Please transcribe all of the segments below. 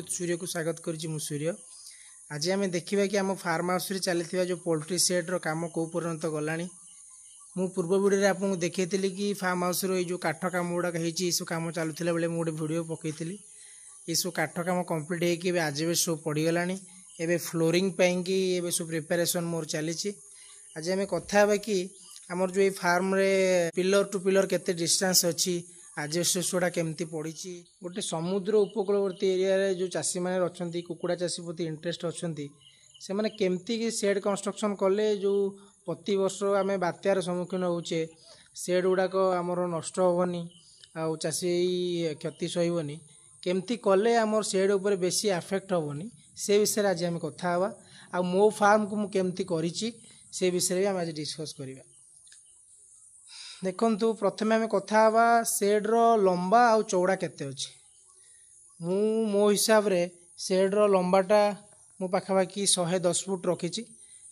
विद्युत सूर्य को स्वागत करुच्ची मु सूर्य। आज आम देखा कि आम फार्म हाउस रे चली जो पोल्ट्री सेड रो काम कौ पर्यंत गलानी। मु पूर्व वीडियो आपको देखी कि फार्म हाउस रो जो काठ काम गुड़ाक हो कम चलुला बेले मुझे वीडियो पकईली। ये सब काठ काम कम्प्लीट हो आज सब पड़गलानी। एवं फ्लोरिंग कि सब प्रिपेरेसन मोर चली। आज आम कथा कि आमर जो फार्म रे पिलर टू पिलर केते डिस्टेंस अच्छी आजबेस्टस गुड़ा केमती पड़ी। गोटे समुद्र उपकूलवर्ती एरिया रे जो चाषी मैंने अच्छा कुकुड़ा चाषी प्रति इंटरेस्ट अच्छा से मैंने केमती सेड कंस्ट्रक्शन कले जो प्रति वर्ष आम बात्यार सम्मुखीन होचे सेड गुड़ाक आमर नष्ट हेनी आ चाषी क्षति सहबनी केमती कले आमर सेड उपर बेसी अफेक्ट हेनी से विषय आज आम कथा हवा। आ मो फार्म को मुझे करी से विषय भी आम आज डिस्कस करवा। देखु प्रथम आम कथा हवा सेड रो लंबा आ चौड़ा केते अछि। मो हिसाब रे सेड रो लंबाटा मो पाखापाखि 110 फुट रखी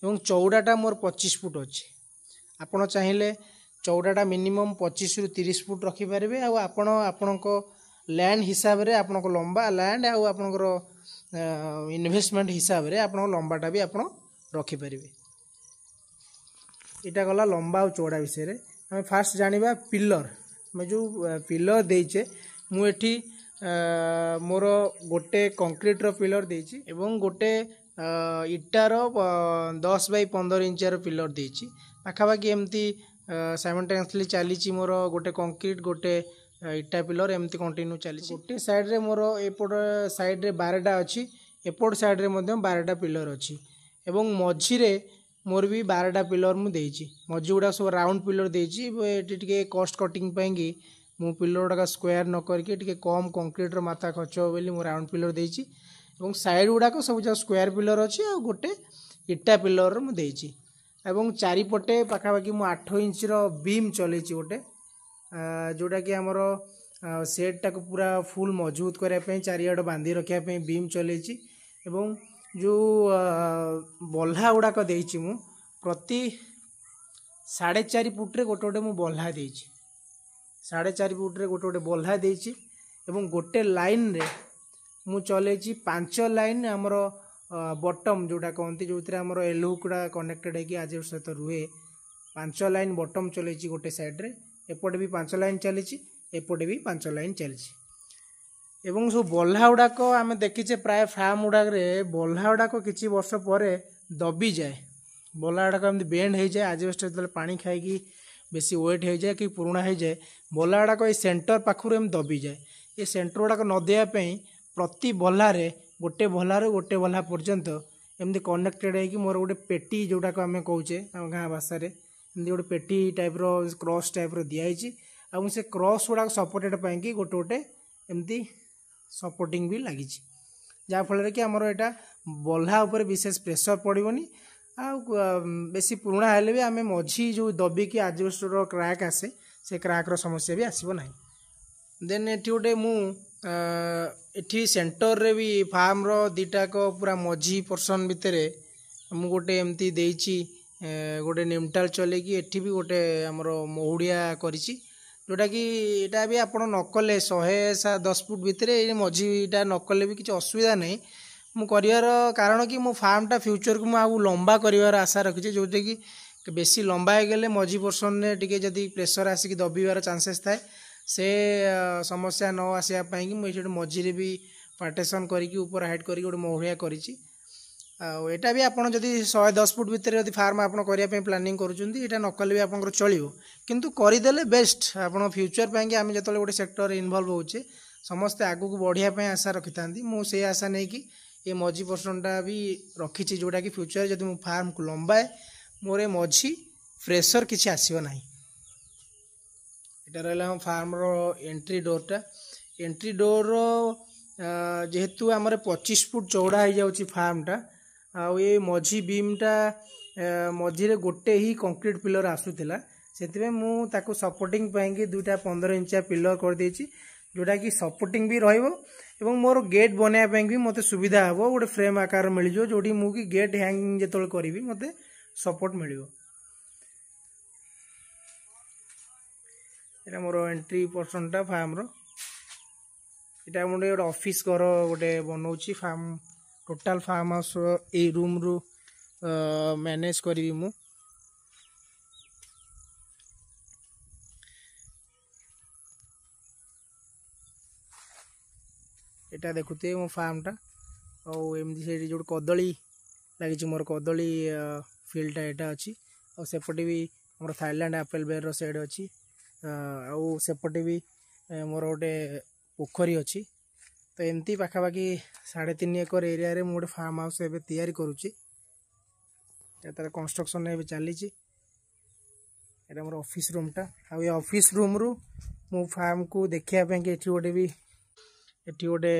और चौड़ाटा मोर 25 फुट अच्छी। आपण चाहिए चौड़ाटा मिनिमम 25 रु 30 फुट रखिपारे। आपण लैंड हिसाब रे आपण लंबा लैंड आपर इन्वेस्टमेंट हिसाब रे आपण लंबाटा भी आपण रखिपारे। यहाँ गला लंबा और चौड़ा विषय रे। हमें फास्ट जानिबा पिलर मैं जो पिलर देचे मुझे मोर गोटे कंक्रीट रो पिलर देची एवं गोटे इटार 10 बाई 15 इंचार पिलर देची। पाखापाखि एमती साइमल्टेनियसली चली मोर गोटे कंक्रीट गोटे इटा पिलर एमती कंटिन्यू चली। गोटे साइड रे मोर एपट साइड रे 12टा अच्छी एपट साइड रे 12टा पिलर अच्छी एवं मझी रे मोर भी 12टा पिलर मु देची। मझी गुड़ा सब राउंड पिलर देची। टे कस्ट कटिंग पाई मु पिलर गुड़ाक स्क्वायर न करके कम कंक्रीट मात्रा खर्च हो बोली मु राउंड पिलर देची एवं साइड गुड़ाक सब जो स्क्वायर पिलर अच्छी आ गोटे इटा पिलर मु देची एवं चारिपटे पाखापाखि मु 8 इंच रो बीम चलेची गोटे जोटा कि आमर सेट टाक पूरा फुल मजबूत करने चारिआड बांधी रखापी बीम चलेची एवं जो बल्हा गुड़ाक देची मु प्रति 4.5 फुट रे गोटे गोटे मु बल्हा देची। 4.5 फुट रे गोटे गोटे बल्हा देची एवं गोटे लाइन रे मु चलेची 5 लाइन आमर बटम जोटा कहती जो आमर एलहू गुड़ा कनेक्टेड है कि आज सहित रुहे 5 लाइन बटम चलेची गोटे साइड रे एपटे भी 5 लाइन चली एपटे भी 5 लाइन चली। एवं सब बल्हा गुड़ाक आम देखीचे प्राय फार्म गुड़ाक बल्हा गुड़ाक किसी वर्ष पर दबी जाए। बल्हा गुड़ाक एमती बेंड हो जाए आजबेस्ट जो पानी खाई बेसी वेट हो जाए कि पुराणा हो जाए बल्हा गुड़ाक ये सेंटर पाखुर एम दबी जाए। ये सेंटर गुड़ाक नदेवाई प्रति बल्हारे गोटे बल्हार गोटे बल्हा पर्यंत एमती कनेक्टेड है कि मोर गोटे पेटी जोटा को आम कौचे गाँ भाषा एमती गोटे पेटी टाइप रो क्रॉस टाइप रो दिखाई और से क्रॉस गुड़ाक सपोर्टेड पाई गोटे गोटे एमती सपोर्टिंग भी लगी जहाँफल कि आमर यहाँ बल्हा उपर विशेष प्रेसर पड़ोनी आ बेसी पुराणा हेले भी आम मझी जो दबिकी आजबेस्टर क्रैक आसे से क्रैक रो समस्या भी आसब ना। देन ये गोटे मुठी सेंटर रे भी फार्म रो दीटाक पूरा मझी पर्सन भितर मु गोटे एमती देची गोटे निमटाल चलेकी एठी भी गोटे आमर महुड़िया करिछि जोटा कि यहाँ भी आप नकले 110 फुट भितर मझीटा नकले भी किसी असुविधा नहीं। मु कर कारण कि मो फार्मटा फ्यूचर को मुझे लंबा कर आशा रखी जोटा कि बेसी लंबा हो गले मझी पर्सन टे जदि प्रेसर आसिक दबार चांसेस थाए से समस्या न आसापी मुझे मझीरे भी पार्टेसन करके ऊपर हाइट करके गोटे महुड़िया करी। एटा भी आपड़ जदि 110 फुट भितर जब फार्म आप प्लानिंग करुँचा नकले भी आप चलो किंतु करदेले बेस्ट आप फ्यूचर पाई आम जो गोटे सेक्टर इनवल्व होचे समस्ते आगू को बढ़िया आशा रखी था मुझे आशा नहीं कि ये मझी पर्सनटा भी रखी जोटा कि फ्यूचर जब मु फार्म को लंबाए मोर मझी प्रेसर किसी आसो ना। यहाँ रहा फार्म रो एंट्री डोरटा एंट्री डोर जेहेतु आमर 25 फुट चौड़ा हो जाऊँगी फार्मटा आउ ये मझी बीमटा मझीरे गोटे ही कंक्रीट पिलर आसूला से मुझे सपोर्टिंग पाई 2टा 15 इंचिया पिलर कर देची जोटा कि सपोर्टिंग भी रही मोर गेट बनवाई भी मत सुविधा हे गोटे फ्रेम आकार मिल जाए जो मुझे गेट हैंगिंग जो करी मत सपोर्ट मिल मोर एंट्री पर्सनटा फार्म रो यहाँ मुझे गोटे ऑफिस घर गोटे बनाऊँगी फार्म टोटाल फार्म हाउस यही रूम रु मैनेज करी मु एटा देखुते मो फार्मटा आमती से जो कदली लगी मोर कदली फील्डटा यहाँ अच्छी सेपटे भी मोर थाईलैंड एप्पल बेर सेड अच्छी सेपटे भी मोर गोटे पोखरी अच्छी तो एमती पाखापाखि 3.5 एकर एरिया रे गोटे फार्म हाउस एवं तैयारी करुच्ची तार कंस्ट्रक्शन एवं चली मोर ऑफिस रूमटा आ ऑफिस रूम रु मो फार्म को देखापी कि गोटे भी एटी गोटे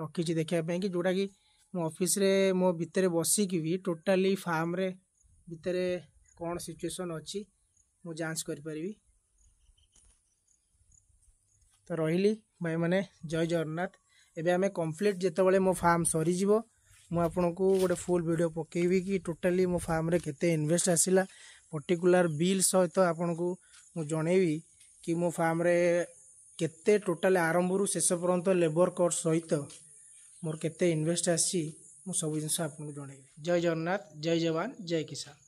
रखी देखापी कि जोटा कि मो ऑफिस रे मो भितर बसिकी भी टोटाली फार्म रे भितर कौन सिचुएशन अच्छी मु जांच कर पारिबी। तो रही भाई मैंने जय जगन्नाथ एबे आमे कंप्लीट जेतेबेले मो फार्म सरी जीवो मु आपन को गोटे फुल वीडियो पकेबी कि टोटाली मो फार्म रे केते इन्वेस्ट आसिला पर्टिकुलर बिल सहित आपन को मु जणेबी कि मो फार्म रे केते टोटाल आरंभ रु शेष पर्यंत लेबर कॉस्ट सहित मोर केते इन्वेस्ट आसी मु सब जिनस आपन को जणेबी। जय जगन्नाथ जय जवान जय किसान।